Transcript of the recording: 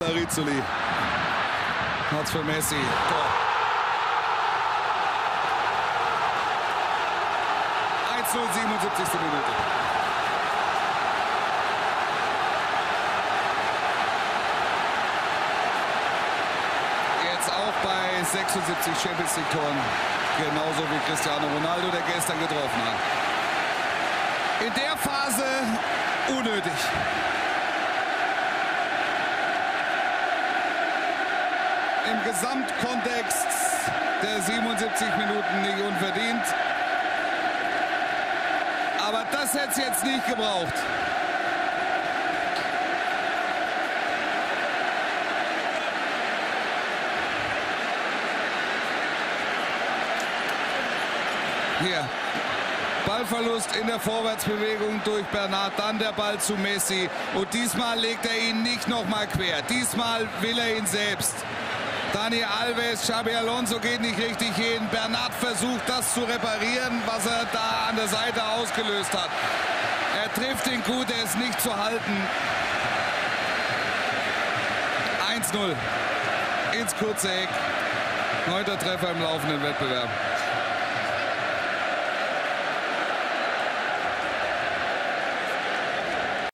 Rizzoli hat's für Messi. Tor. 1:0, 77. Minute. Jetzt auch bei 76 Champions League Toren. Genauso wie Cristiano Ronaldo, der gestern getroffen hat. In der Phase unnötig. Im Gesamtkontext der 77 Minuten nicht unverdient. Aber das hätte es jetzt nicht gebraucht. Hier, Ballverlust in der Vorwärtsbewegung durch Bernat, dann der Ball zu Messi. Und diesmal legt er ihn nicht nochmal quer. Diesmal will er ihn selbst. Dani Alves, Xabi Alonso geht nicht richtig hin. Bernat versucht das zu reparieren, was er da an der Seite ausgelöst hat. Er trifft ihn gut, er ist nicht zu halten. 1:0 ins kurze Eck. 9. Treffer im laufenden Wettbewerb.